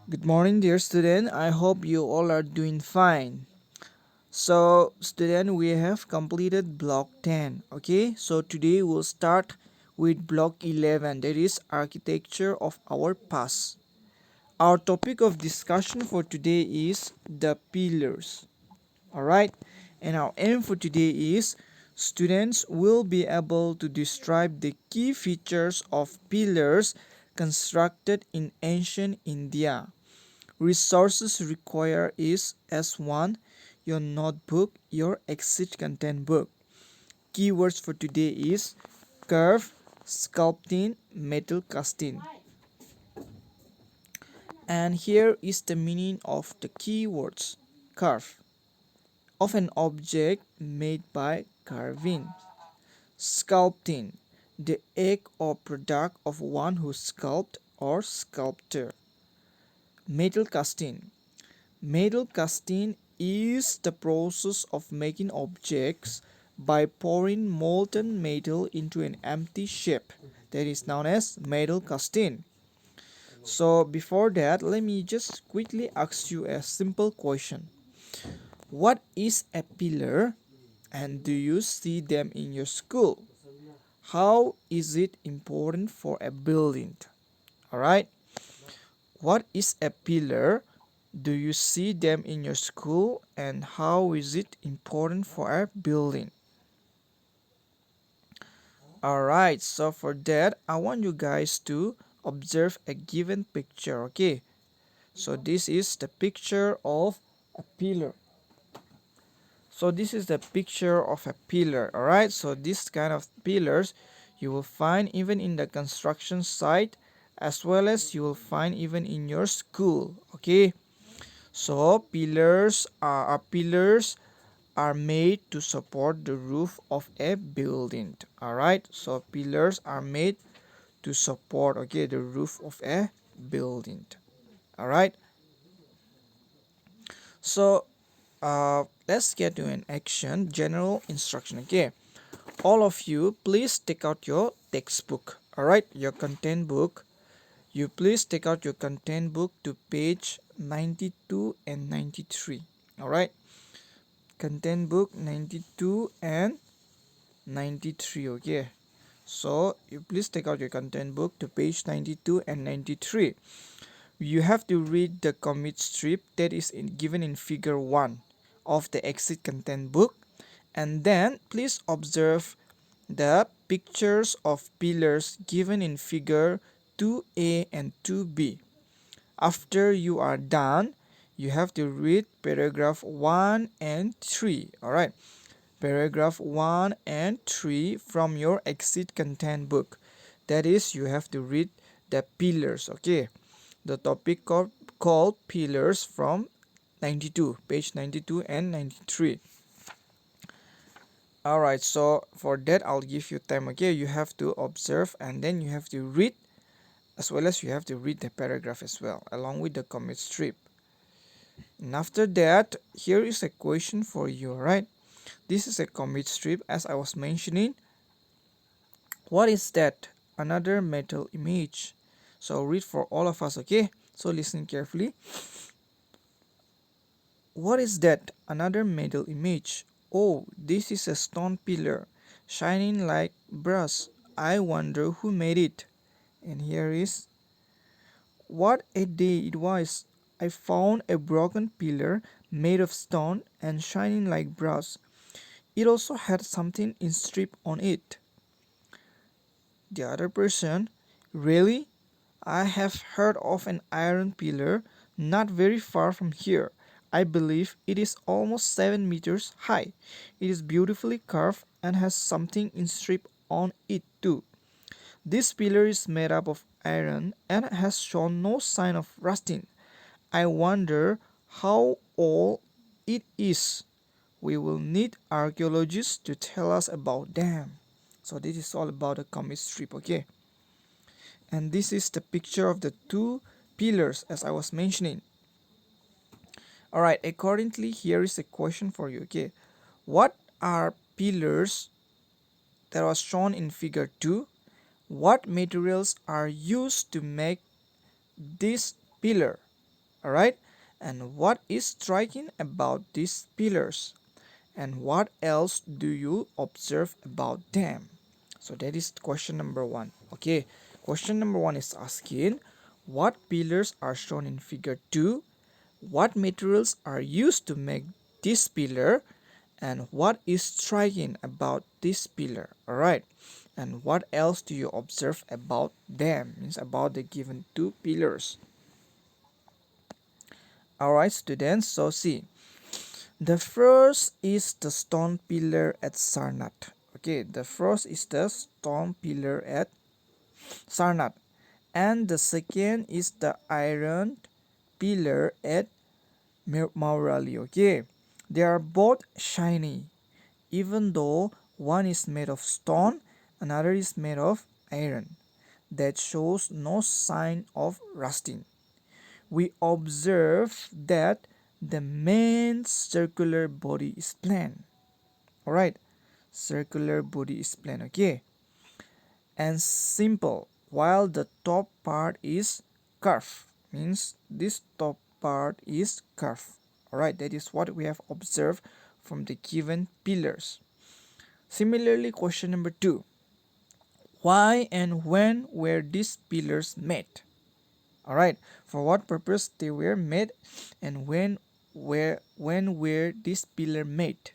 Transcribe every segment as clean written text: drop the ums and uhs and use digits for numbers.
Good morning, dear student. I hope you all are doing fine. So, student, we have completed block 10. Okay, so today we'll start with block 11, that is architecture of our past. Our topic of discussion for today is the pillars. All right, and our aim for today is students will be able to describe the key features of pillars constructed in ancient India. Resources required is S1, your notebook, your exit content book. Keywords for today is curve, sculpting, metal casting. And here is the meaning of the keywords. Curve, of an object made by carving. Sculpting, the act or product of one who sculpt or sculptor. Metal casting, metal casting is the process of making objects by pouring molten metal into an empty shape, that is known as metal casting. So before that, let me just quickly ask you a simple question. What is a pillar and do you see them in your school? How is it important for a building? Alright, what is a pillar? Do you see them in your school and how is it important for a building? Alright, so for that, I want you guys to observe a given picture, okay? So this is the picture of a pillar. So this is the picture of a pillar, alright? So this kind of pillars you will find even in the construction site as well as you will find even in your school, okay? So pillars are made to support the roof of a building. Alright, so pillars are made to support the roof of a building. Alright, so let's get to an action general instruction. Okay, all of you please take out your textbook. Alright, your content book. You please take out your content book to page 92 and 93. Alright, content book 92 and 93. Okay, so you please take out your content book to page 92 and 93. You have to read the commit strip that is given in figure 1 of the exit content book, and then please observe the pictures of pillars given in figure 2a and 2b. After you are done, you have to read paragraph 1 and 3. Alright, paragraph 1 and 3 from your exit content book. That is, you have to read the pillars, okay? The topic called pillars from 92, page 92 and 93. Alright, so for that I'll give you time, okay? You have to observe and then you have to read as well as you have to read the paragraph as well along with the commit strip. And after that, here is a question for you, right? This is a commit strip as I was mentioning. What is that? Another metal image. So read for all of us, okay? So listen carefully. What is that? Another metal image. Oh, this is a stone pillar, shining like brass. I wonder who made it. And here is what a day it was. I found a broken pillar made of stone and shining like brass. It also had something inscribed on it. The other person, really? I have heard of an iron pillar not very far from here. I believe it is almost 7 meters high. It is beautifully carved and has something inscribed on it too. This pillar is made up of iron and has shown no sign of rusting. I wonder how old it is. We will need archaeologists to tell us about them. So this is all about the comic strip, okay? And this is the picture of the two pillars as I was mentioning. Alright, accordingly, here is a question for you, okay? What are pillars that was shown in figure 2? What materials are used to make this pillar? Alright, and what is striking about these pillars, and what else do you observe about them? So that is question number one. Okay, question number one is asking what pillars are shown in figure 2, what materials are used to make this pillar, and what is striking about this pillar. Alright, and what else do you observe about them, means about the given two pillars. Alright students, so see, the first is the stone pillar at Sarnath. Okay, the first is the stone pillar at Sarnath, and the second is the iron pillar at Maurali. Okay, they are both shiny, even though one is made of stone, another is made of iron. That shows no sign of rusting. We observe that the main circular body is plain. Alright, circular body is plain, okay, and simple, while the top part is curved, means this top part is curved. Alright, that is what we have observed from the given pillars. Similarly, question number 2, why and when were these pillars made? Alright, for what purpose they were made, and when were these pillars made,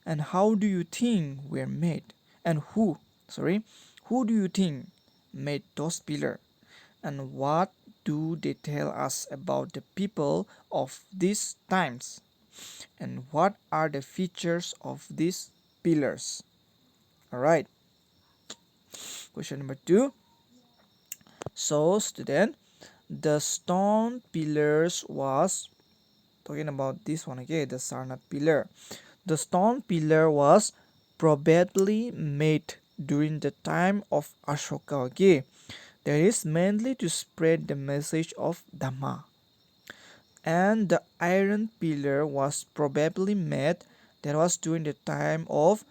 and how do you think were made, and who do you think made those pillars, and what do they tell us about the people of these times, and what are the features of these pillars? Alright, question number 2. So student, the stone pillars was talking about this one, okay, the Sarnath pillar. The stone pillar was probably made during the time of Ashoka, okay, that is mainly to spread the message of Dhamma. And the iron pillar was probably made, that was during the time of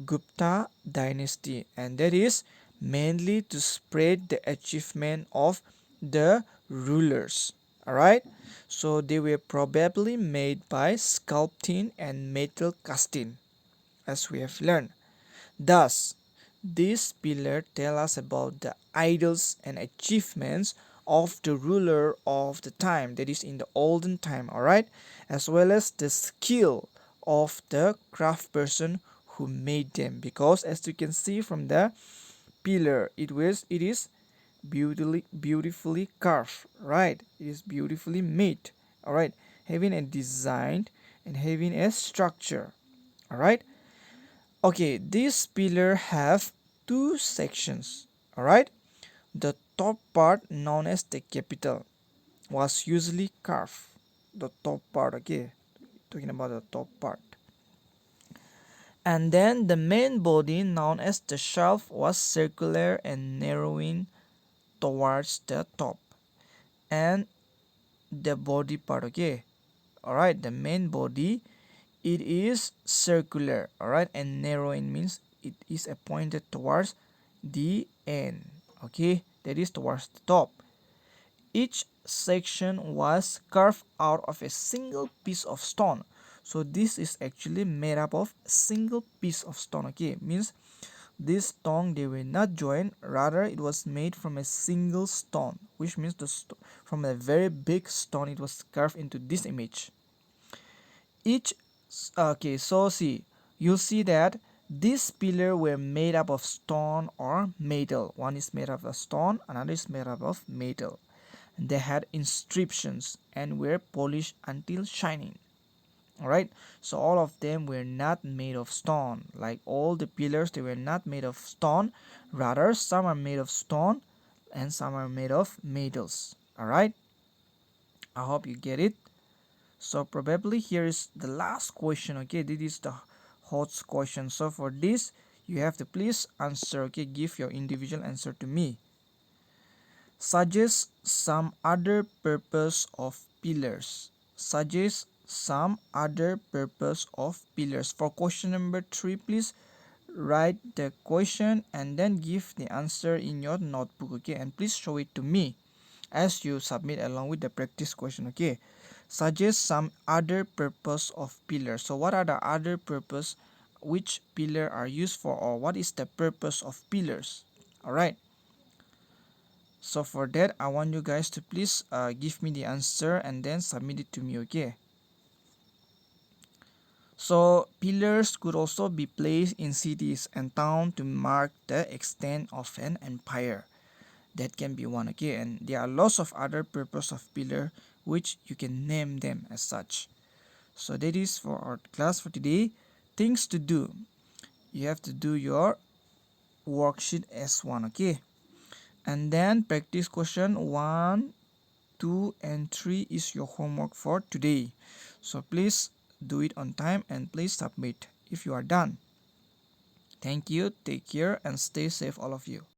Gupta dynasty, and that is mainly to spread the achievement of the rulers. Alright, so they were probably made by sculpting and metal casting, as we have learned. Thus, this pillar tell us about the idols and achievements of the ruler of the time, that is in the olden time, alright, as well as the skill of the craft person who made them, because as you can see from the pillar, it is beautifully carved, right, it is beautifully made, alright, having a design and having a structure. Alright, okay, this pillar have two sections. Alright, the top part known as the capital was usually carved, the top part, okay, talking about the top part, and then the main body known as the shaft was circular and narrowing towards the top, and the body part, okay, alright, the main body, it is circular, alright, and narrowing means it is pointed towards the end, okay, that is towards the top. Each section was carved out of a single piece of stone, so this is actually made up of a single piece of stone, okay, means this stone they were not joined, rather it was made from a single stone, which means from a very big stone it was carved into this image. Each okay, so see, you see that these pillars were made up of stone or metal. One is made up of stone, another is made up of metal. They had inscriptions and were polished until shining. Alright, so all of them were not made of stone. Like all the pillars, they were not made of stone. Rather, some are made of stone and some are made of metals. Alright, I hope you get it. So probably here is the last question, okay, this is the hot question. So for this you have to please answer, okay, give your individual answer to me. Suggest some other purpose of pillars. Suggest some other purpose of pillars. For question number 3, please write the question and then give the answer in your notebook, okay, and please show it to me. as you submit along with the practice question. Okay, suggest some other purpose of pillar. So what are the other purpose which pillar are used for, or what is the purpose of pillars? All right, so for that I want you guys to please give me the answer and then submit it to me. Okay, so pillars could also be placed in cities and towns to mark the extent of an empire. That can be one. Okay, and there are lots of other purpose of pillar which you can name them as such. So that is for our class for today. Things to do: you have to do your worksheet S1. Okay, and then practice question 1, 2 and 3 is your homework for today. So please do it on time and please submit if you are done. Thank you, take care and stay safe all of you.